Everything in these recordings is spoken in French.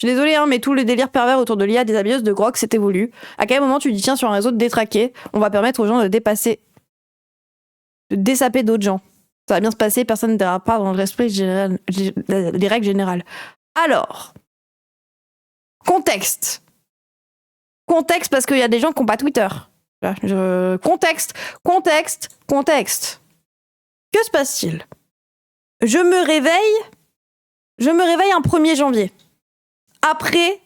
Je suis désolée, hein, mais tout le délire pervers autour de l'IA déshabilleuse de Grok, c'était voulu. À quel moment tu dis, tiens, sur un réseau de détraqué, on va permettre aux gens de dessaper d'autres gens. Ça va bien se passer, personne ne dérapera dans le respect général, des règles générales. Alors, contexte. Contexte parce qu'il y a des gens qui n'ont pas Twitter. Contexte. Que se passe-t-il ? Je me réveille un 1er janvier. Après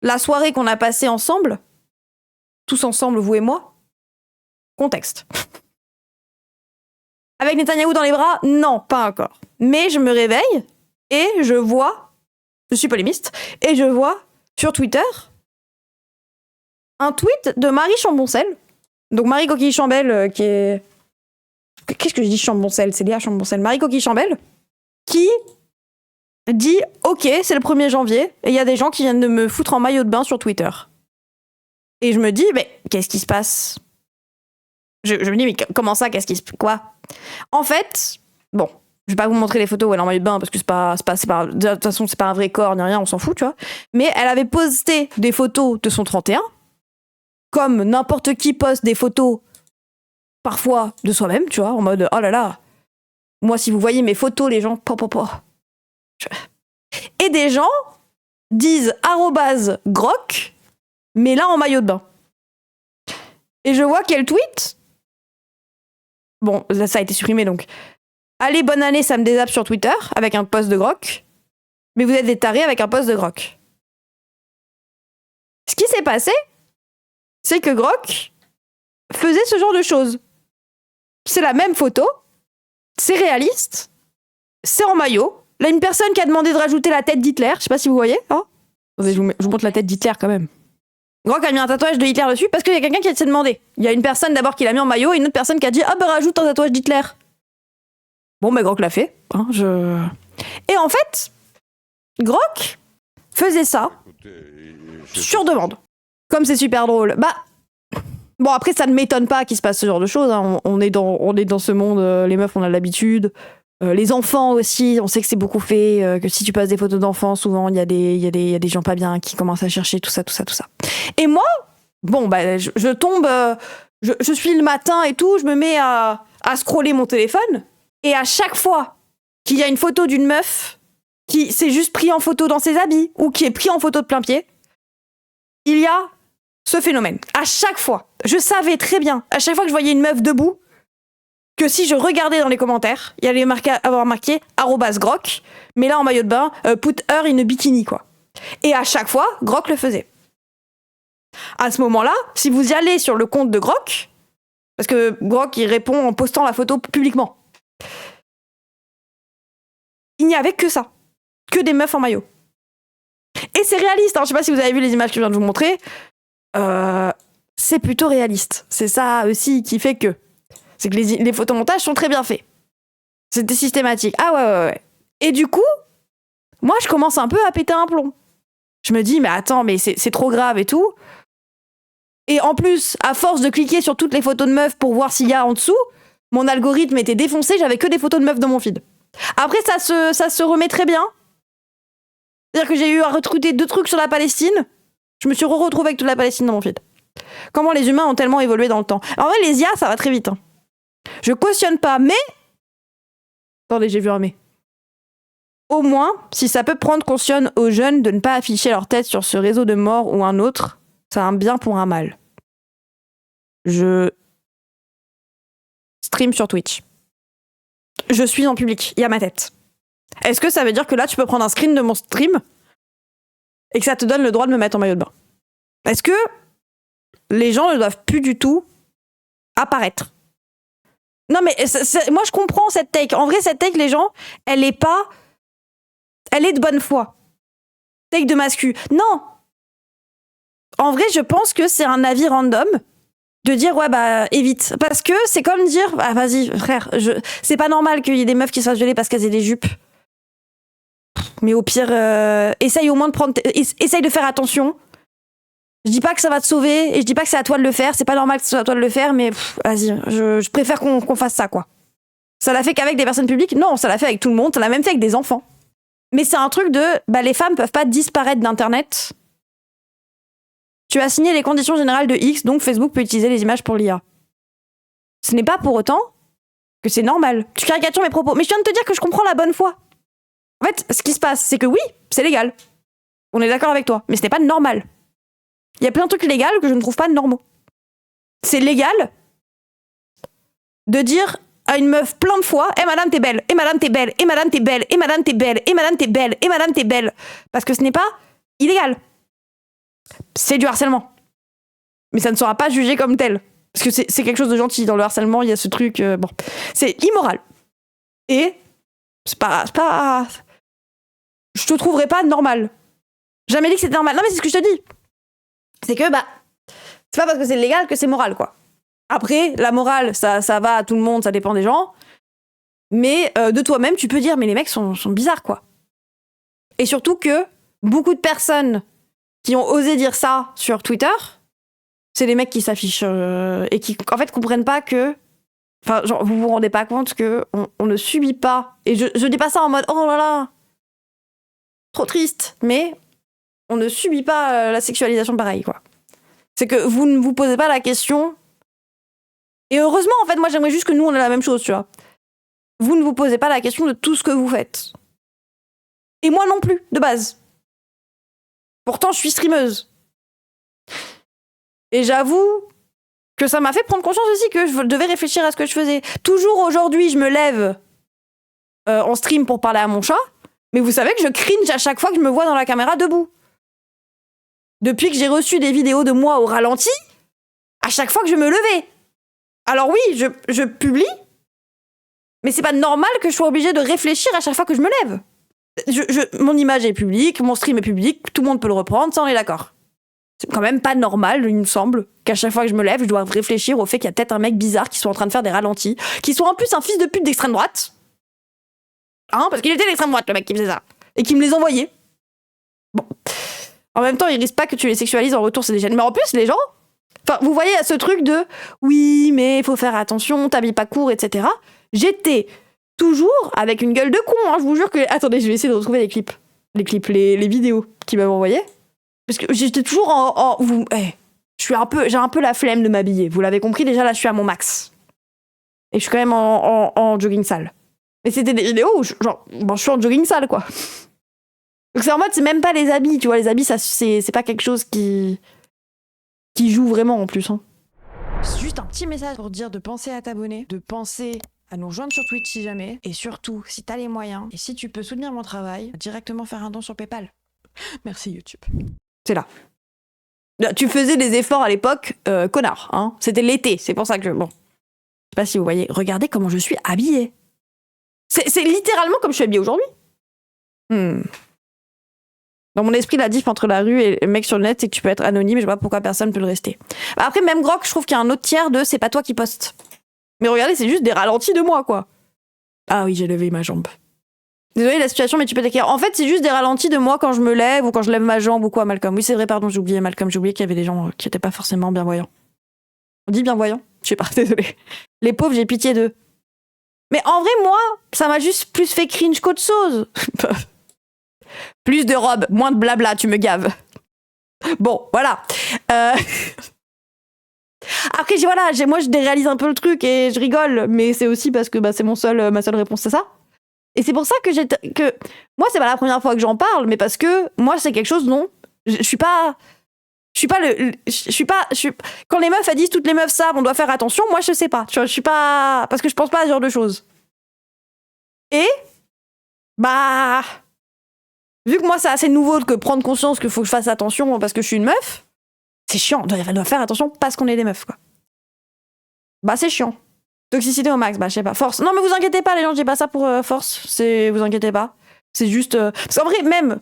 la soirée qu'on a passée ensemble, tous ensemble, vous et moi, contexte. Avec Netanyahou dans les bras, non, pas encore. Mais je me réveille et je vois, je suis polémiste, et je vois sur Twitter un tweet de Marie Chamboncel. Donc Marie Coquille Chambel, qui est... Qu'est-ce que je dis Chamboncel ? C'est Léa Chamboncel. Marie Coquille Chambel, qui dit « Ok, c'est le 1er janvier, et il y a des gens qui viennent de me foutre en maillot de bain sur Twitter. » Et je me dis « Mais qu'est-ce qui se passe ?» je me dis « Mais comment ça, qu'est-ce qui se... Quoi ?» En fait, bon, je vais pas vous montrer les photos où elle est en maillot de bain, parce que de toute façon, c'est pas un vrai corps, ni rien, on s'en fout, tu vois. Mais elle avait posté des photos de son 31, comme n'importe qui poste des photos, parfois, de soi-même, tu vois, en mode « Oh là là, moi, si vous voyez mes photos, les gens... Et des gens disent @grok, mais là en maillot de bain. Et je vois quel tweet. Bon, ça a été supprimé donc. Allez, bonne année, ça me dézappe sur Twitter avec un post de Grok. Mais vous êtes des tarés avec un post de Grok. Ce qui s'est passé, c'est que Grok faisait ce genre de choses. C'est la même photo, c'est réaliste, c'est en maillot. Là, une personne qui a demandé de rajouter la tête d'Hitler, je sais pas si vous voyez, hein. Je vous montre la tête d'Hitler quand même. Grok a mis un tatouage de Hitler dessus parce qu'il y a quelqu'un qui s'est demandé. Il y a une personne d'abord qui l'a mis en maillot et une autre personne qui a dit « Ah bah rajoute un tatouage d'Hitler ». Bon bah Grok l'a fait. Hein, Et en fait, Grok faisait ça sur demande. Comme c'est super drôle. Bon après ça ne m'étonne pas qu'il se passe ce genre de choses. Hein. On est dans ce monde, les meufs on a l'habitude. Les enfants aussi, on sait que c'est beaucoup fait, que si tu passes des photos d'enfants, souvent il y a des gens pas bien qui commencent à chercher tout ça. Et moi, bon, bah, je tombe, je suis le matin et tout, je me mets à scroller mon téléphone, et à chaque fois qu'il y a une photo d'une meuf qui s'est juste pris en photo dans ses habits, ou qui est pris en photo de plein pied, il y a ce phénomène. À chaque fois, je savais très bien, à chaque fois que je voyais une meuf debout, que si je regardais dans les commentaires, il y allait avoir marqué @grok, mais là en maillot de bain, put her in a bikini, quoi. Et à chaque fois, Grok le faisait. À ce moment-là, si vous y allez sur le compte de Grok, parce que Grok il répond en postant la photo publiquement, il n'y avait que ça, que des meufs en maillot. Et c'est réaliste, hein. Je sais pas si vous avez vu les images que je viens de vous montrer, c'est plutôt réaliste. C'est ça aussi qui fait que c'est que les photomontages sont très bien faits. C'était systématique. Ah ouais. Et du coup, moi, je commence un peu à péter un plomb. Je me dis, mais attends, mais c'est trop grave et tout. Et en plus, à force de cliquer sur toutes les photos de meufs pour voir s'il y a en dessous, mon algorithme était défoncé, j'avais que des photos de meufs dans mon feed. Après, ça se remet très bien. C'est-à-dire que j'ai eu à recruter 2 trucs sur la Palestine. Je me suis retrouvée avec toute la Palestine dans mon feed. Comment les humains ont tellement évolué dans le temps. En vrai, les IA, ça va très vite, hein. Je cautionne pas, mais... Attendez, j'ai vu un mais. Au moins, si ça peut prendre conscience aux jeunes de ne pas afficher leur tête sur ce réseau de mort ou un autre, c'est un bien pour un mal. Je stream sur Twitch. Je suis en public, il y a ma tête. Est-ce que ça veut dire que là, tu peux prendre un screen de mon stream et que ça te donne le droit de me mettre en maillot de bain ? Est-ce que les gens ne doivent plus du tout apparaître ? Non mais moi je comprends cette take. En vrai cette take les gens, elle est de bonne foi. Take de mascu. Non. En vrai je pense que c'est un avis random de dire ouais bah évite. Parce que c'est comme dire ah vas-y frère, c'est pas normal qu'il y ait des meufs qui se fassent violer parce qu'elles aient des jupes. Mais au pire essaye au moins essaye de faire attention. Je dis pas que ça va te sauver et je dis pas que c'est à toi de le faire, c'est pas normal que ce soit à toi de le faire, mais vas-y, je préfère qu'on fasse ça, quoi. Ça l'a fait qu'avec des personnes publiques ? Non, ça l'a fait avec tout le monde, ça l'a même fait avec des enfants. Mais c'est un truc de, les femmes peuvent pas disparaître d'Internet. Tu as signé les conditions générales de X, donc Facebook peut utiliser les images pour l'IA. Ce n'est pas pour autant que c'est normal. Tu caricatures mes propos. Mais je viens de te dire que je comprends la bonne foi. En fait, ce qui se passe, c'est que oui, c'est légal. On est d'accord avec toi, mais ce n'est pas normal. Il y a plein de trucs légaux que je ne trouve pas normaux. C'est légal de dire à une meuf plein de fois, madame t'es belle, madame t'es belle, madame t'es belle, madame t'es belle, madame t'es belle, madame t'es belle. Parce que ce n'est pas illégal. C'est du harcèlement. Mais ça ne sera pas jugé comme tel. Parce que c'est quelque chose de gentil. Dans le harcèlement, il y a ce truc... c'est immoral. Et c'est pas... Je te trouverais pas normal. Jamais dit que c'était normal. Non, mais c'est ce que je te dis. C'est que, c'est pas parce que c'est légal que c'est moral, quoi. Après, la morale, ça va à tout le monde, ça dépend des gens. Mais de toi-même, tu peux dire, mais les mecs sont bizarres, quoi. Et surtout que beaucoup de personnes qui ont osé dire ça sur Twitter, c'est des mecs qui s'affichent et qui, en fait, comprennent pas que... Enfin, genre, vous vous rendez pas compte que on ne subit pas... Et je dis pas ça en mode, oh là là, trop triste, mais on ne subit pas la sexualisation pareil, quoi. C'est que vous ne vous posez pas la question... Et heureusement, en fait, moi, j'aimerais juste que nous, on ait la même chose, tu vois. Vous ne vous posez pas la question de tout ce que vous faites. Et moi non plus, de base. Pourtant, je suis streameuse. Et j'avoue que ça m'a fait prendre conscience aussi que je devais réfléchir à ce que je faisais. Toujours aujourd'hui, je me lève en stream pour parler à mon chat, mais vous savez que je cringe à chaque fois que je me vois dans la caméra debout. Depuis que j'ai reçu des vidéos de moi au ralenti, à chaque fois que je me levais. Alors oui, je publie, mais c'est pas normal que je sois obligée de réfléchir à chaque fois que je me lève. Mon image est publique, mon stream est public, tout le monde peut le reprendre, ça on est d'accord. C'est quand même pas normal, il me semble, qu'à chaque fois que je me lève, je dois réfléchir au fait qu'il y a peut-être un mec bizarre qui soit en train de faire des ralentis, qui soit en plus un fils de pute d'extrême droite. Hein, parce qu'il était d'extrême droite, le mec qui faisait ça. Et qui me les envoyait. Bon. En même temps, il risque pas que tu les sexualises en retour, c'est des gênes. Mais en plus, les gens... Enfin, vous voyez ce truc de oui, mais il faut faire attention, t'habilles pas court, etc. J'étais toujours avec une gueule de con, hein, je vous jure que... Attendez, je vais essayer de retrouver les vidéos qu'il m'avait envoyées. Parce que j'étais toujours j'ai un peu la flemme de m'habiller. Vous l'avez compris, déjà là, je suis à mon max. Et je suis quand même en jogging sale. Mais c'était des vidéos où je suis en jogging sale, quoi. Donc c'est en mode, c'est même pas les habits, tu vois. Les habits, ça, c'est pas quelque chose qui joue vraiment en plus. Hein. C'est juste un petit message pour dire de penser à t'abonner, de penser à nous rejoindre sur Twitch si jamais, et surtout, si t'as les moyens, et si tu peux soutenir mon travail, directement faire un don sur PayPal. Merci YouTube. C'est là. Tu faisais des efforts à l'époque, connard, hein. C'était l'été, c'est pour ça que bon. Je sais pas si vous voyez, regardez comment je suis habillée. C'est littéralement comme je suis habillée aujourd'hui. Dans mon esprit, la diff entre la rue et le mec sur le net, c'est que tu peux être anonyme et je vois pas pourquoi personne peut le rester. Après, même Grok, je trouve qu'il y a un autre tiers de c'est pas toi qui postes. Mais regardez, c'est juste des ralentis de moi, quoi. Ah oui, j'ai levé ma jambe. Désolée la situation, mais tu peux t'écrire. En fait, c'est juste des ralentis de moi quand je me lève ou quand je lève ma jambe ou quoi, Malcolm. Oui, c'est vrai, pardon, j'ai oublié Malcolm. J'ai oublié qu'il y avait des gens qui étaient pas forcément bienvoyants. On dit bienvoyants? Je sais pas, désolée. Les pauvres, j'ai pitié d'eux. Mais en vrai, moi, ça m'a juste plus fait cringe qu'autre chose. Plus de robes, moins de blabla, tu me gaves. Bon, voilà. Après, moi, je déréalise un peu le truc et je rigole, mais c'est aussi parce que c'est ma seule réponse à ça. Et c'est pour ça que moi, c'est pas la première fois que j'en parle, mais parce que moi, c'est quelque chose dont je suis pas. Quand les meufs elles disent toutes les meufs savent, on doit faire attention. Moi, je sais pas. Tu vois, je suis pas parce que je pense pas à ce genre de choses. Et vu que moi, c'est assez nouveau que prendre conscience qu'il faut que je fasse attention parce que je suis une meuf, c'est chiant. On doit faire attention parce qu'on est des meufs, quoi. C'est chiant. Toxicité au max, je sais pas. Force. Non, mais vous inquiétez pas, les gens, je dis pas ça pour force. Vous inquiétez pas. C'est juste. Parce qu'en vrai, même.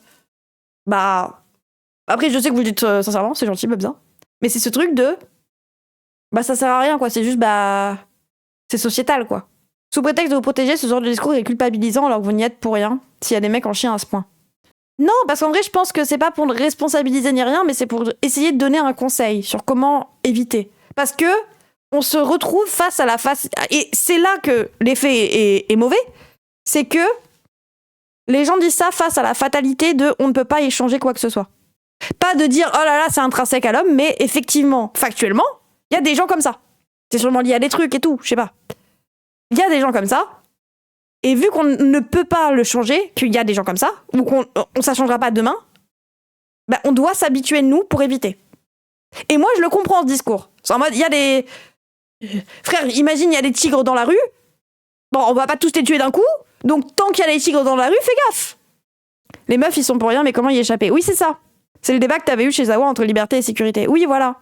Après, je sais que vous le dites sincèrement, c'est gentil, Babza. Mais c'est ce truc de. Ça sert à rien, quoi. C'est juste, c'est sociétal, quoi. Sous prétexte de vous protéger, ce genre de discours est culpabilisant alors que vous n'y êtes pour rien, s'il y a des mecs en chien à ce point. Non, parce qu'en vrai, je pense que c'est pas pour le responsabiliser ni rien, mais c'est pour essayer de donner un conseil sur comment éviter. Parce que on se retrouve face à la face... Et c'est là que l'effet est mauvais. C'est que Les gens disent ça face à la fatalité de on ne peut pas échanger quoi que ce soit. Pas de dire oh là là, c'est intrinsèque à l'homme, mais effectivement, factuellement, il y a des gens comme ça. C'est sûrement lié à des trucs et tout, je sais pas. Il y a des gens comme ça. Et vu qu'on ne peut pas le changer, qu'il y a des gens comme ça, ou qu'on ça changera pas demain, bah on doit s'habituer, nous, pour éviter. Et moi, je le comprends, ce discours. C'est en mode, il y a des... Frère, imagine, il y a des tigres dans la rue. Bon, on va pas tous les tuer d'un coup. Donc, tant qu'il y a des tigres dans la rue, fais gaffe. Les meufs, ils sont pour rien, mais comment y échapper? Oui, c'est ça. C'est le débat que t'avais eu chez Zawa entre liberté et sécurité. Oui, voilà.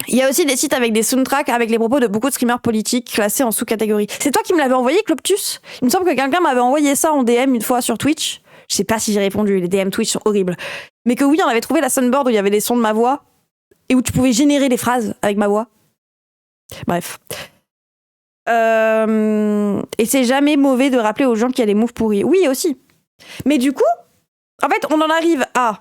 Il y a aussi des sites avec des soundtracks avec les propos de beaucoup de streamers politiques classés en sous-catégories. C'est toi qui me l'avais envoyé, Cloptus? Il me semble que quelqu'un m'avait envoyé ça en DM une fois sur Twitch. Je sais pas si j'ai répondu, les DM Twitch sont horribles. Mais que oui, on avait trouvé la soundboard où il y avait des sons de ma voix et où tu pouvais générer des phrases avec ma voix. Bref. Et c'est jamais mauvais de rappeler aux gens qu'il y a des moves pourris. Oui, aussi. Mais du coup, en fait, on en arrive à...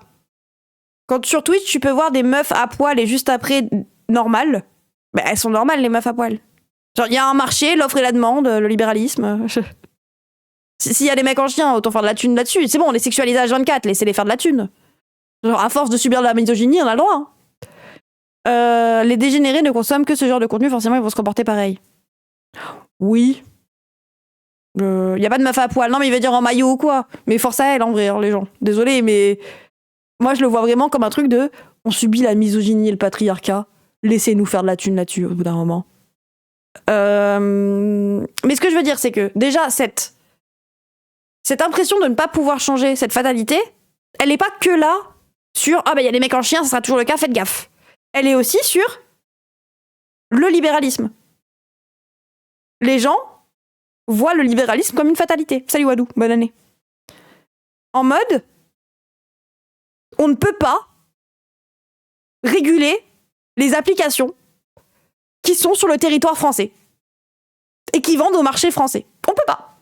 Quand sur Twitch, tu peux voir des meufs à poil et juste après, normales. Ben, elles sont normales, les meufs à poil. Genre, il y a un marché, l'offre et la demande, le libéralisme. S'il y a des mecs en chien, autant faire de la thune là-dessus. C'est bon, on les sexualise à 24, laissez-les faire de la thune. Genre, à force de subir de la misogynie, on a le droit. Hein. Les dégénérés ne consomment que ce genre de contenu, forcément, ils vont se comporter pareil. Oui. Y a pas de meuf à poil. Non, mais il veut dire en maillot ou quoi. Mais force à elle, en vrai, hein, les gens. Désolé, mais... Moi, je le vois vraiment comme un truc de... On subit la misogynie et le patriarcat. Laissez-nous faire de la thune là-dessus, au bout d'un moment. Mais ce que je veux dire, c'est que, déjà, cette impression de ne pas pouvoir changer, cette fatalité, elle n'est pas que là sur « Ah, ben, il y a des mecs en chien, ça sera toujours le cas, faites gaffe ». Elle est aussi sur le libéralisme. Les gens voient le libéralisme comme une fatalité. Salut Wadou, bonne année. En mode, on ne peut pas réguler les applications qui sont sur le territoire français et qui vendent au marché français. On peut pas.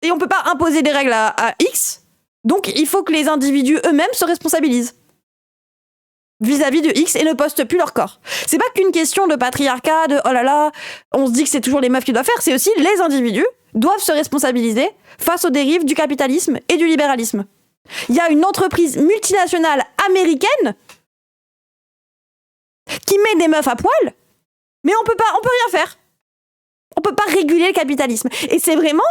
Et on peut pas imposer des règles à X, donc il faut que les individus eux-mêmes se responsabilisent vis-à-vis de X et ne postent plus leur corps. C'est pas qu'une question de patriarcat, de oh là là, on se dit que c'est toujours les meufs qui doivent faire, c'est aussi les individus doivent se responsabiliser face aux dérives du capitalisme et du libéralisme. Il y a une entreprise multinationale américaine qui met des meufs à poil, mais on peut rien faire. On peut pas réguler le capitalisme. Et c'est vraiment,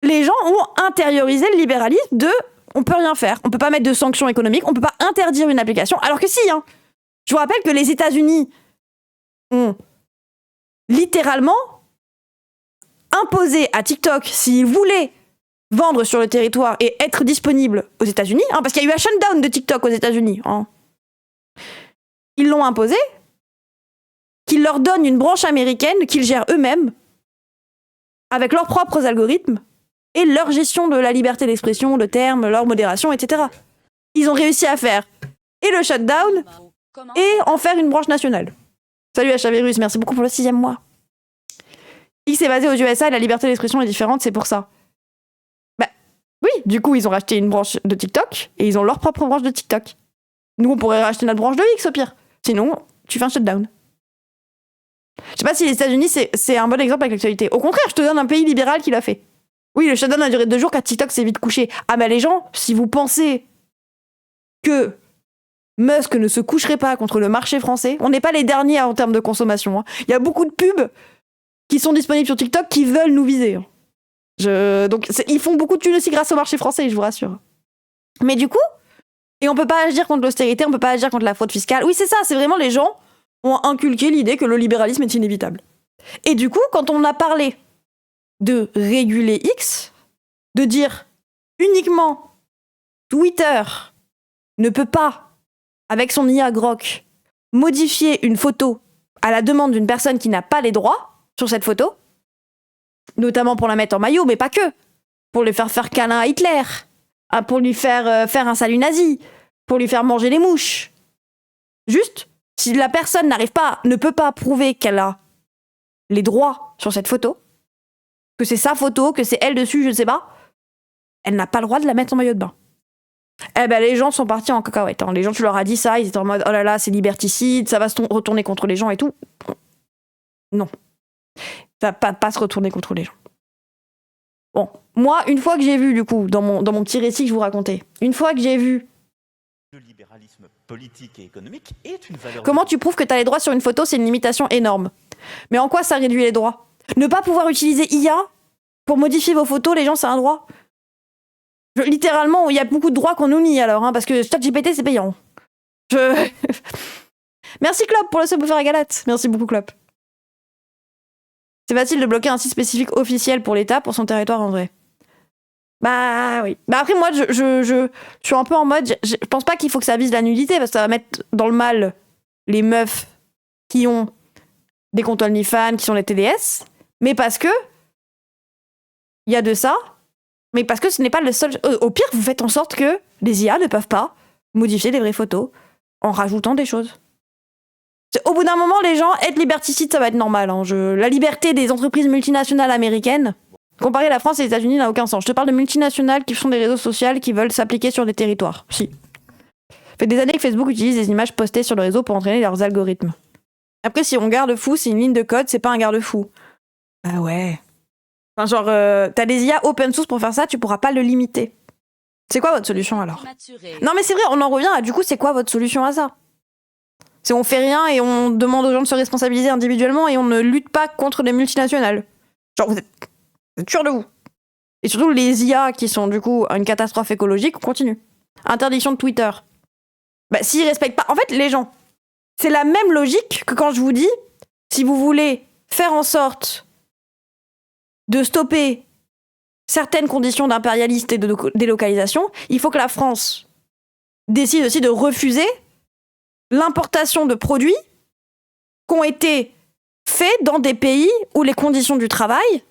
les gens ont intériorisé le libéralisme de on peut rien faire, on peut pas mettre de sanctions économiques, on peut pas interdire une application, alors que si, hein. Je vous rappelle que les États-Unis ont littéralement imposé à TikTok, s'ils voulaient vendre sur le territoire et être disponible aux États-Unis, hein, parce qu'il y a eu un shutdown de TikTok aux États-Unis. Hein. Ils l'ont imposé, qu'ils leur donnent une branche américaine qu'ils gèrent eux-mêmes, avec leurs propres algorithmes, et leur gestion de la liberté d'expression, de termes, leur modération, etc. Ils ont réussi à faire et le shutdown, et en faire une branche nationale. Salut HAVirus, merci beaucoup pour le 6e mois. X est basé aux USA et la liberté d'expression est différente, c'est pour ça. Bah, oui, du coup, ils ont racheté une branche de TikTok, et ils ont leur propre branche de TikTok. Nous, on pourrait racheter notre branche de X, au pire. Sinon, tu fais un shutdown. Je sais pas si les États-Unis, c'est un bon exemple avec l'actualité. Au contraire, je te donne un pays libéral qui l'a fait. Oui, le shutdown a duré 2 jours, car TikTok s'est vite couché. Ah bah les gens, si vous pensez que Musk ne se coucherait pas contre le marché français, on n'est pas les derniers en termes de consommation. Hein. Il y a beaucoup de pubs qui sont disponibles sur TikTok qui veulent nous viser. Donc ils font beaucoup de thunes aussi grâce au marché français, je vous rassure. Mais du coup, et on peut pas agir contre l'austérité, on peut pas agir contre la fraude fiscale. Oui, c'est ça, c'est vraiment les gens ont inculqué l'idée que le libéralisme est inévitable. Et du coup, quand on a parlé de réguler X, de dire uniquement Twitter ne peut pas, avec son IA Grok, modifier une photo à la demande d'une personne qui n'a pas les droits sur cette photo, notamment pour la mettre en maillot, mais pas que, pour lui faire câlin à Hitler, pour lui faire un salut nazi, pour lui faire manger les mouches. Juste, si la personne ne peut pas prouver qu'elle a les droits sur cette photo, que c'est sa photo, que c'est elle dessus, je ne sais pas, elle n'a pas le droit de la mettre en maillot de bain. Eh ben les gens sont partis en cacahuète. Hein. Les gens, tu leur as dit ça, ils étaient en mode oh là là, c'est liberticide, ça va se retourner contre les gens et tout. Non. Ça va pas se retourner contre les gens. Bon, moi, une fois que j'ai vu, du coup, dans mon petit récit que je vous racontais, une fois que j'ai vu Le libéralisme politique et économique est une valeur... comment tu prouves que t'as les droits sur une photo, c'est une limitation énorme. Mais en quoi ça réduit les droits ? Ne pas pouvoir utiliser IA pour modifier vos photos, les gens, c'est un droit. Littéralement, il y a beaucoup de droits qu'on nous nie alors, parce que ChatGPT, c'est payant. Merci Klopp pour le subwoofer à Galate. Merci beaucoup Klopp. C'est facile de bloquer un site spécifique officiel pour l'État pour son territoire en vrai. Bah oui. Bah après moi je suis un peu en mode je pense pas qu'il faut que ça vise la nudité parce que ça va mettre dans le mal les meufs qui ont des comptes OnlyFans, qui sont les TDS, mais parce que il y a de ça, mais parce que ce n'est pas le seul. Au pire, vous faites en sorte que les IA ne peuvent pas modifier les vraies photos en rajoutant des choses. Au bout d'un moment, les gens, être liberticide, ça va être normal. La liberté des entreprises multinationales américaines, comparer la France et les États-Unis n'a aucun sens. Je te parle de multinationales qui font des réseaux sociaux qui veulent s'appliquer sur des territoires. Si. Ça fait des années que Facebook utilise des images postées sur le réseau pour entraîner leurs algorithmes. Après, si on garde-fou, c'est une ligne de code, c'est pas un garde-fou. Ah ouais. Enfin, genre, t'as des IA open source pour faire ça, tu pourras pas le limiter. C'est quoi votre solution alors ? Non mais c'est vrai, on en revient à du coup, c'est quoi votre solution à ça ? C'est on fait rien et on demande aux gens de se responsabiliser individuellement et on ne lutte pas contre les multinationales. Genre, vous êtes sûr de vous. Et surtout, les IA qui sont du coup une catastrophe écologique, on continue. Interdiction de Twitter. Bah, s'ils respectent pas... En fait, les gens, c'est la même logique que quand je vous dis, si vous voulez faire en sorte de stopper certaines conditions d'impérialisme et de délocalisation, il faut que la France décide aussi de refuser l'importation de produits qui ont été faits dans des pays où les conditions du travail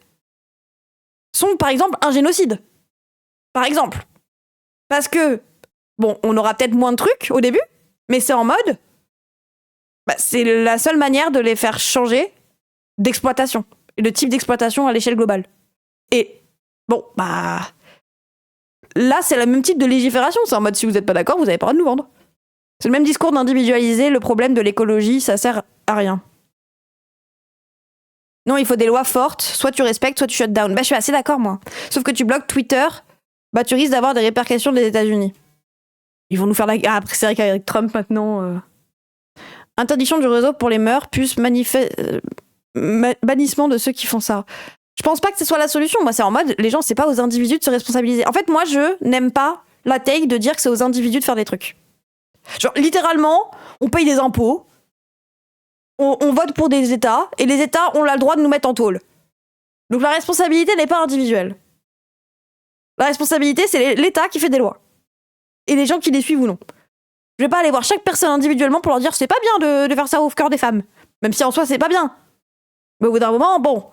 sont, par exemple, un génocide. Par exemple. Parce que, bon, on aura peut-être moins de trucs au début, mais c'est en mode, c'est la seule manière de les faire changer d'exploitation, et de type d'exploitation à l'échelle globale. Et, bon, là, c'est le même type de légifération. C'est en mode, si vous n'êtes pas d'accord, vous n'avez pas le droit de nous vendre. C'est le même discours d'individualiser le problème de l'écologie, ça sert à rien. Non, il faut des lois fortes, soit tu respectes, soit tu shut down. Je suis assez d'accord, moi. Sauf que tu bloques Twitter, tu risques d'avoir des répercussions des États-Unis. Ils vont nous faire la... Ah, après, c'est vrai qu'avec Trump, maintenant... Interdiction du réseau pour les mœurs, plus bannissement de ceux qui font ça. Je pense pas que ce soit la solution. Moi, c'est en mode, les gens, c'est pas aux individus de se responsabiliser. En fait, moi, je n'aime pas la take de dire que c'est aux individus de faire des trucs. Genre, littéralement, on paye des impôts, on vote pour des États, et les États ont le droit de nous mettre en tôle. Donc la responsabilité n'est pas individuelle. La responsabilité, c'est l'État qui fait des lois. Et les gens qui les suivent ou non. Je vais pas aller voir chaque personne individuellement pour leur dire c'est pas bien de faire ça au cœur des femmes. Même si en soi, c'est pas bien. Mais au bout d'un moment, bon,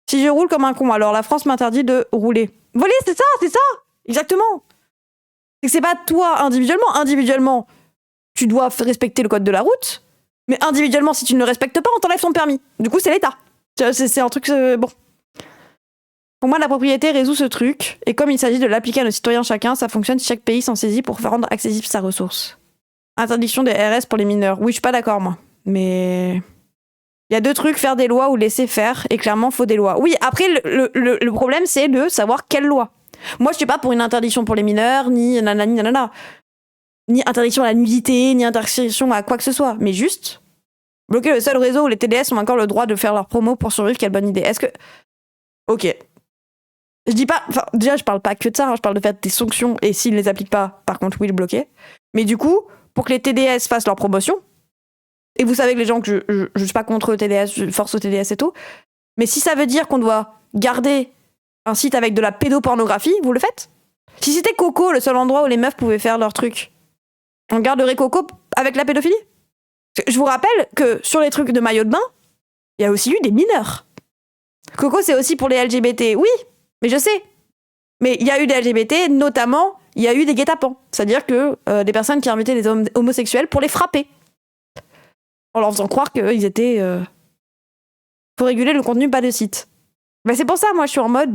si je roule comme un con, alors la France m'interdit de rouler. Voler, c'est ça, exactement. C'est pas toi individuellement. Individuellement, tu dois respecter le code de la route, mais individuellement, si tu ne le respectes pas, on t'enlève ton permis. Du coup, c'est l'État. C'est un truc... Bon. Pour moi, la propriété résout ce truc, et comme il s'agit de l'appliquer à nos citoyens chacun, ça fonctionne si chaque pays s'en saisit pour faire rendre accessible sa ressource. Interdiction des RS pour les mineurs. Oui, je suis pas d'accord, moi. Mais... il y a deux trucs, faire des lois ou laisser faire, et clairement, faut des lois. Oui, après, le problème, c'est de savoir quelle loi. Moi, je suis pas pour une interdiction pour les mineurs, ni nanana. Ni interdiction à la nudité, ni interdiction à quoi que ce soit. Mais juste, bloquer le seul réseau où les TDS ont encore le droit de faire leur promo pour survivre, quelle bonne idée. Est-ce que... Ok. Je dis pas... Enfin, déjà, je parle pas que de ça, je parle de faire des sanctions, et s'ils ne les appliquent pas, par contre, oui, le bloquer. Mais du coup, pour que les TDS fassent leur promotion, et vous savez que les gens que je suis pas contre le TDS, je force au TDS et tout, mais si ça veut dire qu'on doit garder un site avec de la pédopornographie, vous le faites. Si c'était Coco, le seul endroit où les meufs pouvaient faire leur truc, on garderait Coco avec la pédophilie. Je vous rappelle que sur les trucs de maillot de bain, il y a aussi eu des mineurs. Coco, c'est aussi pour les LGBT. Oui, mais je sais. Mais il y a eu des LGBT, notamment, il y a eu des guet-apens. C'est-à-dire que des personnes qui invitaient les homosexuels pour les frapper. En leur faisant croire qu'ils étaient... faut réguler le contenu, pas de site. C'est pour ça, moi, je suis en mode,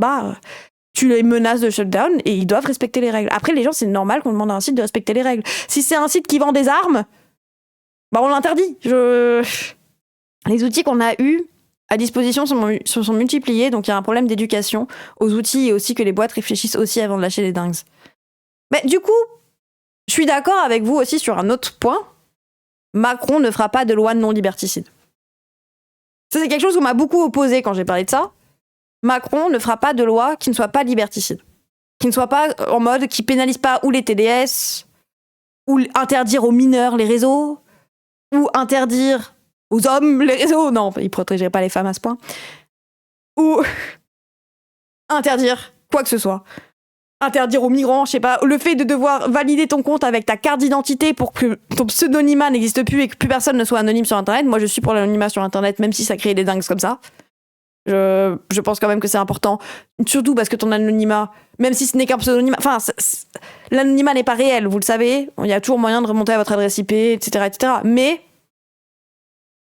tu les menaces de shutdown et ils doivent respecter les règles. Après, les gens, c'est normal qu'on demande à un site de respecter les règles. Si c'est un site qui vend des armes, on l'interdit. Les outils qu'on a eus à disposition sont multipliés, donc il y a un problème d'éducation aux outils et aussi que les boîtes réfléchissent aussi avant de lâcher les dingues. Mais du coup, je suis d'accord avec vous aussi sur un autre point. Macron ne fera pas de loi non liberticide. Ça, c'est quelque chose qu'on m'a beaucoup opposé quand j'ai parlé de ça. Macron ne fera pas de loi qui ne soit pas liberticide. Qui ne soit pas en mode qui pénalise pas ou les TDS, ou interdire aux mineurs les réseaux, ou interdire aux hommes les réseaux. Non, il protégerait pas les femmes à ce point. Ou interdire quoi que ce soit. Interdire aux migrants, je sais pas, le fait de devoir valider ton compte avec ta carte d'identité pour que ton pseudonymat n'existe plus et que plus personne ne soit anonyme sur Internet. Moi, je suis pour l'anonymat sur Internet, même si ça crée des dingues comme ça. Je pense quand même que c'est important, surtout parce que ton anonymat, même si ce n'est qu'un pseudonymat, enfin, l'anonymat n'est pas réel, vous le savez. Il y a toujours moyen de remonter à votre adresse IP, etc., etc. Mais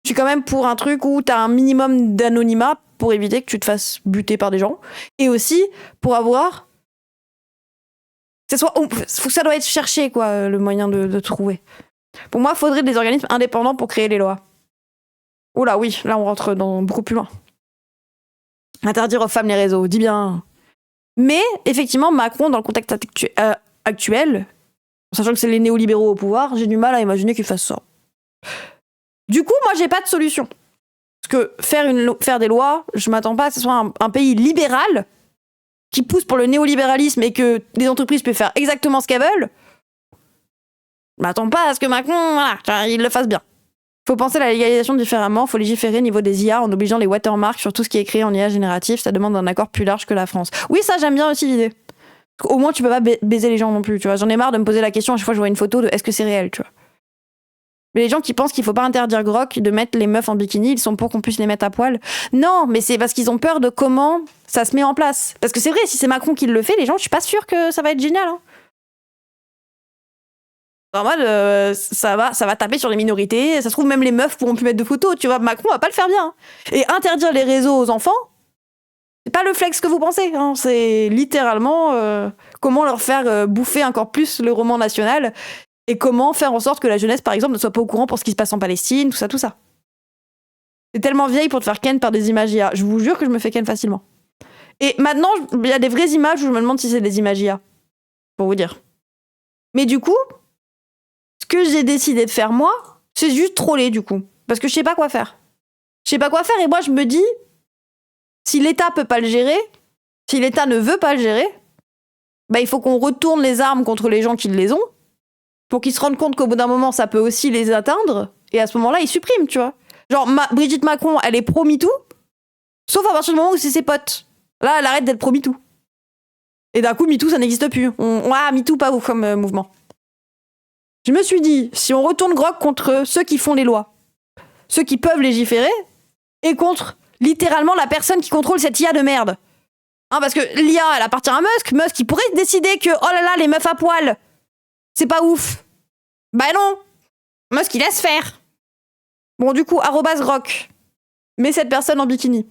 je suis quand même pour un truc où t'as un minimum d'anonymat pour éviter que tu te fasses buter par des gens, et aussi pour avoir ça doit être cherché, quoi, le moyen de trouver. Pour moi, il faudrait des organismes indépendants pour créer les lois. Oula, oui, là, on rentre dans beaucoup plus loin. Interdire aux femmes les réseaux, dis bien. Mais, effectivement, Macron, dans le contexte actuel, sachant que c'est les néolibéraux au pouvoir, j'ai du mal à imaginer qu'il fasse ça. Du coup, moi, j'ai pas de solution. Parce que faire des lois, je m'attends pas à ce soit un pays libéral qui pousse pour le néolibéralisme et que les entreprises peuvent faire exactement ce qu'elles veulent, je m'attends pas à ce que Macron, voilà, il le fasse bien. Faut penser à la légalisation différemment, faut légiférer au niveau des IA en obligeant les watermarks sur tout ce qui est créé en IA génératif, ça demande un accord plus large que la France. Oui, ça, j'aime bien aussi l'idée. Au moins, tu peux pas baiser les gens non plus, tu vois. J'en ai marre de me poser la question à chaque fois que je vois une photo de est-ce que c'est réel, tu vois. Mais les gens qui pensent qu'il faut pas interdire Grok de mettre les meufs en bikini, ils sont pour qu'on puisse les mettre à poil. Non, mais c'est parce qu'ils ont peur de comment ça se met en place. Parce que c'est vrai, si c'est Macron qui le fait, les gens, je suis pas sûre que ça va être génial. Hein. En mode, ça va taper sur les minorités. Ça se trouve, même les meufs pourront plus mettre de photos. Tu vois, Macron va pas le faire bien. Et interdire les réseaux aux enfants, c'est pas le flex que vous pensez. Hein. C'est littéralement comment leur faire bouffer encore plus le roman national. Et comment faire en sorte que la jeunesse, par exemple, ne soit pas au courant pour ce qui se passe en Palestine, tout ça, tout ça. C'est tellement vieille pour te faire ken par des images IA. Je vous jure que je me fais ken facilement. Et maintenant, il y a des vraies images où je me demande si c'est des images IA. Pour vous dire. Mais du coup, ce que j'ai décidé de faire, moi, c'est juste troller, du coup. Parce que je sais pas quoi faire. Je sais pas quoi faire, et moi, je me dis, si l'État peut pas le gérer, si l'État ne veut pas le gérer, bah, il faut qu'on retourne les armes contre les gens qui les ont, pour qu'ils se rendent compte qu'au bout d'un moment, ça peut aussi les atteindre, et à ce moment-là, ils suppriment, tu vois. Genre, Brigitte Macron, elle est pro-MeToo, sauf à partir du moment où c'est ses potes. Là, elle arrête d'être pro-MeToo. Et d'un coup, MeToo, ça n'existe plus. MeToo, pas ouf comme mouvement. Je me suis dit, si on retourne Grok contre ceux qui font les lois, ceux qui peuvent légiférer, et contre, littéralement, la personne qui contrôle cette IA de merde. Hein, parce que l'IA, elle appartient à Musk. Musk, il pourrait décider que, oh là là, les meufs à poil, c'est pas ouf. Bah non. Musk, il laisse faire. Bon, du coup, @Grok. Mets cette personne en bikini.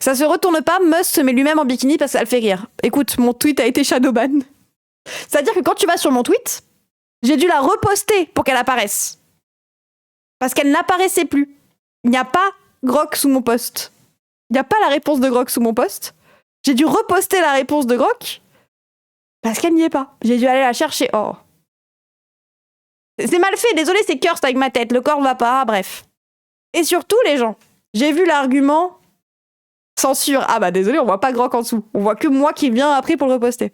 Ça se retourne pas, Musk se met lui-même en bikini parce que ça le fait rire. Écoute, mon tweet a été shadowban. C'est-à-dire que quand tu vas sur mon tweet, j'ai dû la reposter pour qu'elle apparaisse. Parce qu'elle n'apparaissait plus. Il n'y a pas Grok sous mon post. Il n'y a pas la réponse de Grok sous mon post. J'ai dû reposter la réponse de Grok parce qu'elle n'y est pas. J'ai dû aller la chercher. Oh. C'est mal fait, désolé, c'est cursed avec ma tête. Le corps va pas, bref. Et surtout, les gens, j'ai vu l'argument censure. Ah bah désolé, on voit pas Grok en dessous. On voit que moi qui viens après pour le reposter.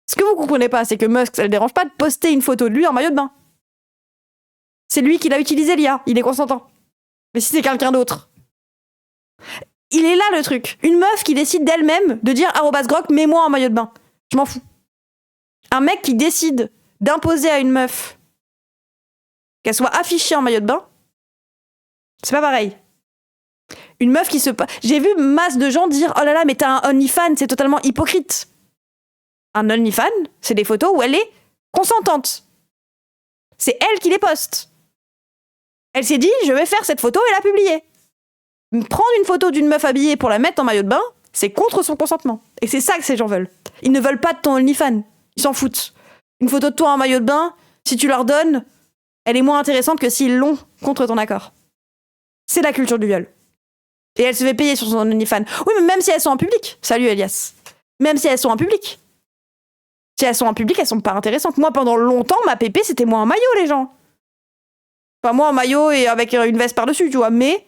Ce que vous comprenez pas, c'est que Musk, ça le dérange pas de poster une photo de lui en maillot de bain. C'est lui qui l'a utilisé, l'IA. Il est consentant. Mais si c'est quelqu'un d'autre. Il est là le truc. Une meuf qui décide d'elle-même de dire @Grok, mets-moi en maillot de bain. Je m'en fous. Un mec qui décide d'imposer à une meuf qu'elle soit affichée en maillot de bain, c'est pas pareil. Une meuf qui se... J'ai vu masse de gens dire « Oh là là, mais t'as un OnlyFans, c'est totalement hypocrite. » Un OnlyFans, c'est des photos où elle est consentante. C'est elle qui les poste. Elle s'est dit « Je vais faire cette photo et la publier. » Prendre une photo d'une meuf habillée pour la mettre en maillot de bain, c'est contre son consentement. Et c'est ça que ces gens veulent. Ils ne veulent pas de ton OnlyFans. Ils s'en foutent. Une photo de toi en maillot de bain, Si tu leur donnes, elle est moins intéressante que s'ils l'ont contre ton accord. C'est la culture du viol. Et elle se fait payer sur son OnlyFans. Oui, mais même si elles sont en public. Salut Elias. Même si elles sont en public. Si elles sont en public, elles sont pas intéressantes. Moi, pendant longtemps, ma pépé, c'était moi en maillot, les gens. Enfin, moi en maillot et avec une veste par-dessus, tu vois. Mais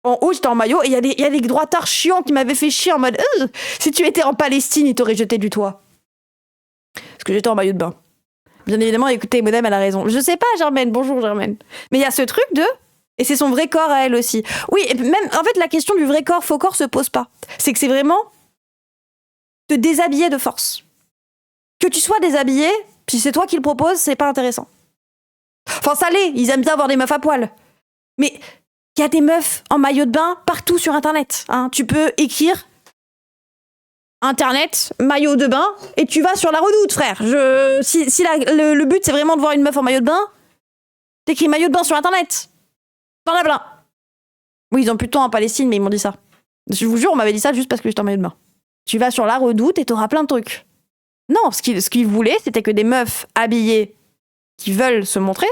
en haut, j'étais en maillot et il y a des droitards chiants qui m'avaient fait chier en mode si tu étais en Palestine, ils t'auraient jeté du toit. Parce que j'étais en maillot de bain. Bien évidemment, écoutez, madame, elle a raison. Je sais pas, Germaine. Bonjour, Germaine. Mais il y a ce truc de... Et c'est son vrai corps à elle aussi. Oui, et même, en fait, la question du vrai corps, faux corps se pose pas. C'est que c'est vraiment te déshabiller de force. Que tu sois déshabillé, si c'est toi qui le propose, c'est pas intéressant. Enfin, ça l'est, ils aiment bien avoir des meufs à poil. Mais il y a des meufs en maillot de bain partout sur Internet. Hein. Tu peux écrire Internet, maillot de bain, et tu vas sur la Redoute, frère. Si le but, c'est vraiment de voir une meuf en maillot de bain, t'écris maillot de bain sur Internet. T'en as plein. Oui, ils ont plus de temps en Palestine, mais ils m'ont dit ça. Je vous jure, on m'avait dit ça juste parce que j'étais en maillot de bain. Tu vas sur la Redoute et t'auras plein de trucs. Non, ce qu'ils voulaient, c'était que des meufs habillées qui veulent se montrer,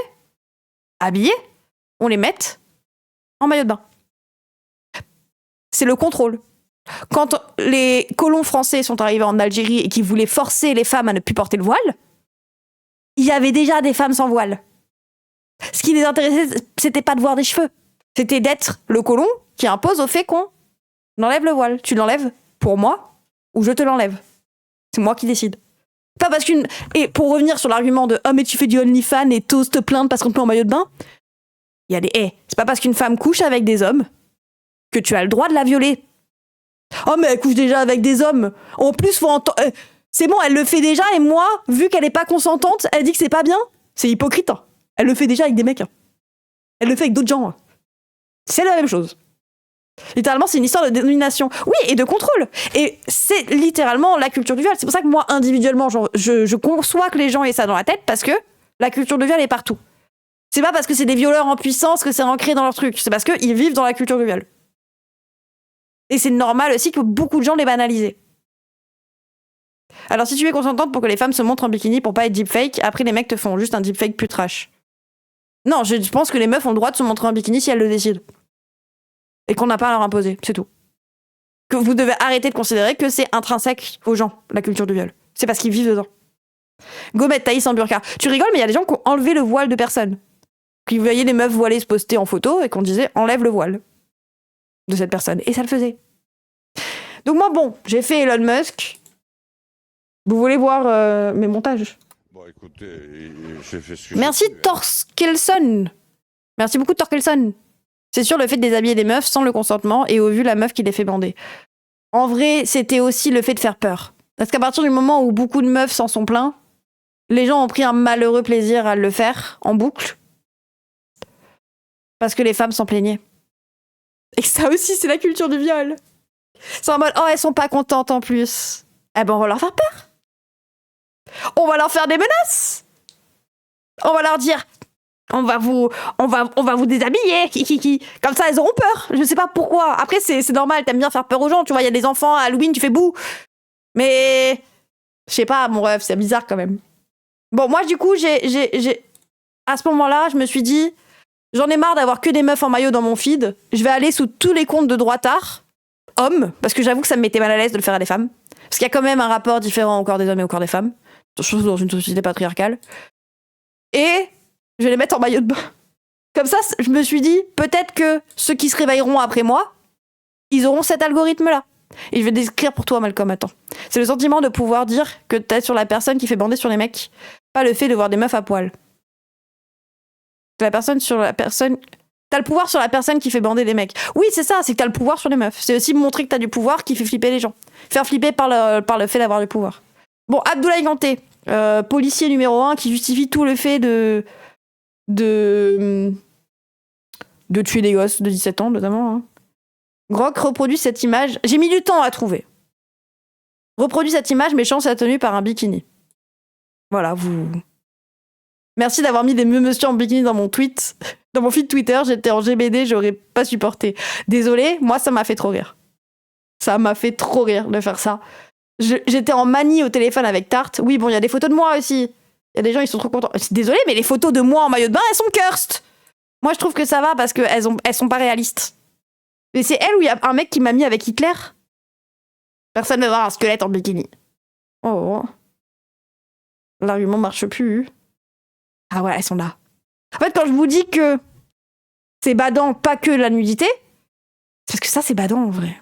habillées, on les mette en maillot de bain. C'est le contrôle. Quand les colons français sont arrivés en Algérie et qui voulaient forcer les femmes à ne plus porter le voile, il y avait déjà des femmes sans voile. Ce qui les intéressait, c'était pas de voir des cheveux. C'était d'être le colon qui impose au fait qu'on enlève le voile. Tu l'enlèves pour moi ou je te l'enlève. C'est moi qui décide. Pas parce qu'une... Et pour revenir sur l'argument de « Oh mais tu fais du OnlyFans et t'oses te plaindre parce qu'on te met en maillot de bain », il y a des « c'est pas parce qu'une femme couche avec des hommes que tu as le droit de la violer. » Oh mais elle couche déjà avec des hommes. En plus, faut entendre... c'est bon, elle le fait déjà et moi, vu qu'elle est pas consentante, elle dit que c'est pas bien. C'est hypocrite. Hein. Elle le fait déjà avec des mecs. Hein. Elle le fait avec d'autres gens. Hein. C'est la même chose. Littéralement, c'est une histoire de dénomination. Oui, et de contrôle. Et c'est littéralement la culture du viol. C'est pour ça que moi, individuellement, je conçois que les gens aient ça dans la tête parce que la culture du viol est partout. C'est pas parce que c'est des violeurs en puissance que c'est ancré dans leur truc. C'est parce qu'ils vivent dans la culture du viol. Et c'est normal aussi que beaucoup de gens les banalisent. Alors si tu es consentante pour que les femmes se montrent en bikini pour pas être deepfake, après les mecs te font juste un deepfake plus trash. Non, je pense que les meufs ont le droit de se montrer en bikini si elles le décident. Et qu'on n'a pas à leur imposer, c'est tout. Que vous devez arrêter de considérer que c'est intrinsèque aux gens, la culture du viol. C'est parce qu'ils vivent dedans. Gomet, Thaïs en burqa. Tu rigoles, mais il y a des gens qui ont enlevé le voile de personnes. Qui voyaient les meufs voilées se poster en photo et qu'on disait enlève le voile de cette personne. Et ça le faisait. Donc moi, bon, j'ai fait Elon Musk. Vous voulez voir mes montages? Bon, écoutez, j'ai fait ce que Merci Torkelson. Merci beaucoup Torkelson. C'est sûr, le fait de déshabiller des meufs sans le consentement et au vu la meuf qui les fait bander. En vrai, c'était aussi le fait de faire peur. Parce qu'à partir du moment où beaucoup de meufs s'en sont plaints, les gens ont pris un malheureux plaisir à le faire en boucle. Parce que les femmes s'en plaignaient. Et que ça aussi, c'est la culture du viol. C'est en mode, oh, elles sont pas contentes en plus. Eh ben, on va leur faire peur. On va leur faire des menaces. On va leur dire... On va vous déshabiller. Comme ça, elles auront peur. Je sais pas pourquoi. Après, c'est normal, t'aimes bien faire peur aux gens. Tu vois, il y a des enfants, à Halloween, tu fais bouh. Mais, je sais pas, mon rêve, c'est bizarre quand même. Bon, moi, du coup, à ce moment-là, je me suis dit, j'en ai marre d'avoir que des meufs en maillot dans mon feed. Je vais aller sous tous les comptes de droitards, hommes, parce que j'avoue que ça me mettait mal à l'aise de le faire à des femmes. Parce qu'il y a quand même un rapport différent au corps des hommes et au corps des femmes. Surtout dans une société patriarcale. Et... je vais les mettre en maillot de bain. Comme ça, je me suis dit, peut-être que ceux qui se réveilleront après moi, ils auront cet algorithme-là. Et je vais décrire pour toi, Malcolm, attends. C'est le sentiment de pouvoir dire que t'es sur la personne qui fait bander sur les mecs, pas le fait de voir des meufs à poil. T'as le pouvoir sur la personne qui fait bander des mecs. Oui, c'est ça, c'est que t'as le pouvoir sur les meufs. C'est aussi montrer que t'as du pouvoir qui fait flipper les gens. Faire flipper par le fait d'avoir du pouvoir. Bon, Abdoulaye Kanté, policier numéro 1 qui justifie tout le fait de tuer des gosses de 17 ans, notamment. Hein. Grok reproduit cette image. J'ai mis du temps à trouver. Reproduit cette image, mais chance à tenue par un bikini. Voilà, vous... Merci d'avoir mis des monsieur en bikini dans mon tweet. Dans mon feed Twitter, j'étais en GBD, j'aurais pas supporté. Désolée, moi, ça m'a fait trop rire. Ça m'a fait trop rire de faire ça. J'étais en manie au téléphone avec Tarte. Oui, bon, il y a des photos de moi aussi. Il y a des gens, ils sont trop contents. Désolée, mais les photos de moi en maillot de bain, elles sont cursed. Moi, je trouve que ça va parce qu'elles sont pas réalistes. Mais c'est elle où il y a un mec qui m'a mis avec Hitler. Personne ne va voir un squelette en bikini. Oh. L'argument marche plus. Ah ouais, elles sont là. En fait, quand je vous dis que c'est badant, pas que la nudité, c'est parce que ça, c'est badant en vrai.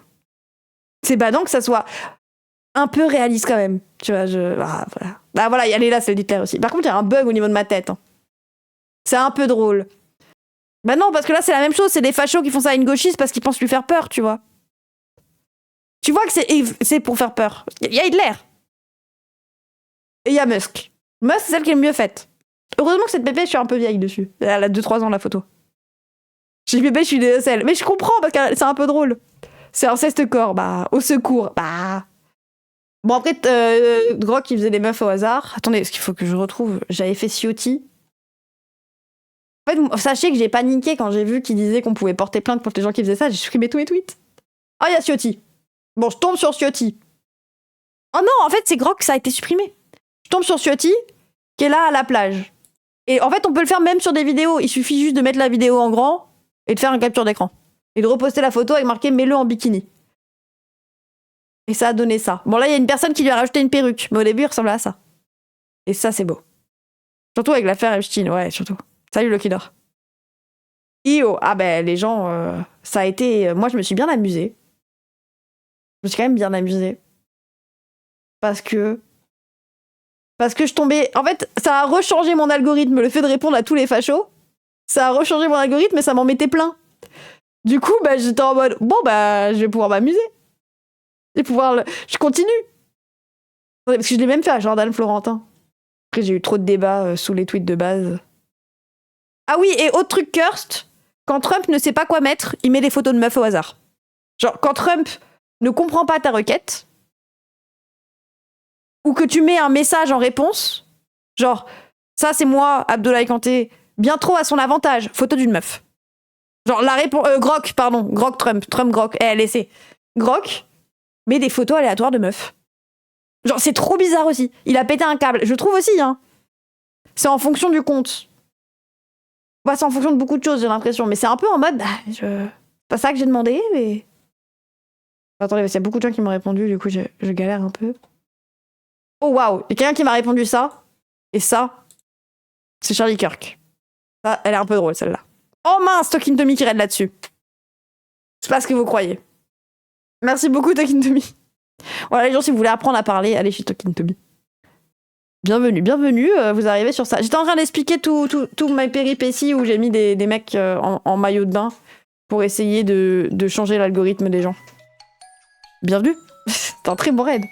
C'est badant que ça soit un peu réaliste quand même. Tu vois, voilà. Ah voilà, elle est là, c'est Hitler aussi. Par contre, il y a un bug au niveau de ma tête. Hein. C'est un peu drôle. Bah non, parce que là, c'est la même chose. C'est des fachos qui font ça à une gauchiste parce qu'ils pensent lui faire peur, tu vois. Tu vois que c'est pour faire peur. Il y a Hitler. Et il y a Musk. Musk, c'est celle qui est le mieux faite. Heureusement que cette bébé, je suis un peu vieille dessus. Elle a 2-3 ans, la photo. Je dis bébé, je suis DSL. Mais je comprends parce que c'est un peu drôle. C'est inceste corps. Bah, au secours. Bah. Bon, après, Grok, il faisait des meufs au hasard. Attendez, est-ce qu'il faut que je retrouve? J'avais fait Ciotti. En fait, sachez que j'ai paniqué quand j'ai vu qu'il disait qu'on pouvait porter plainte contre les gens qui faisaient ça. J'ai supprimé tous mes tweets. Ah, il y a Ciotti. Bon, je tombe sur Ciotti. Oh non, en fait, c'est Grok, ça a été supprimé. Je tombe sur Ciotti, qui est là à la plage. Et en fait, on peut le faire même sur des vidéos. Il suffit juste de mettre la vidéo en grand et de faire un capture d'écran. Et de reposter la photo avec marqué « Mets-le en bikini ». Et ça a donné ça. Bon, là, il y a une personne qui lui a rajouté une perruque. Mais au début, il ressemblait à ça. Et ça, c'est beau. Surtout avec l'affaire Epstein, ouais, surtout. Salut, Lucky Dor. Io, ah ben, les gens, ça a été... Moi, je me suis bien amusée. Je me suis quand même bien amusée. Parce que je tombais... En fait, ça a rechangé mon algorithme, le fait de répondre à tous les fachos. Ça a rechangé mon algorithme et ça m'en mettait plein. Du coup, bah, j'étais en mode, bon, bah, je vais pouvoir m'amuser. Je continue. Parce que je l'ai même fait à Jordan Florentin. Après, j'ai eu trop de débats sous les tweets de base. Ah oui, et autre truc cursed, quand Trump ne sait pas quoi mettre, il met des photos de meufs au hasard. Genre, quand Trump ne comprend pas ta requête, ou que tu mets un message en réponse, genre, ça c'est moi, Abdoulaye Kanté, bien trop à son avantage, photo d'une meuf. Genre, la réponse... Grok, pardon. Grok Trump. Trump Grok. laissez. Grok met des photos aléatoires de meufs. Genre, c'est trop bizarre aussi. Il a pété un câble. Je trouve aussi, hein. C'est en fonction du compte. Bah, c'est en fonction de beaucoup de choses, j'ai l'impression. Mais c'est un peu en mode... C'est pas ça que j'ai demandé, mais... Attendez, il y a beaucoup de gens qui m'ont répondu, du coup, je galère un peu. Oh, waouh. Il y a quelqu'un qui m'a répondu ça. Et ça, c'est Charlie Kirk. Ça, elle est un peu drôle, celle-là. Oh mince, Talking Tommy qui raide là-dessus. C'est pas ce que vous croyez. Merci beaucoup, Talking Tommy. Voilà, les gens, si vous voulez apprendre à parler, allez chez Talking Tommy. Bienvenue, vous arrivez sur ça. J'étais en train d'expliquer tout mes péripéties où j'ai mis des mecs en maillot de bain pour essayer de changer l'algorithme des gens. Bienvenue. C'est un très bon raid.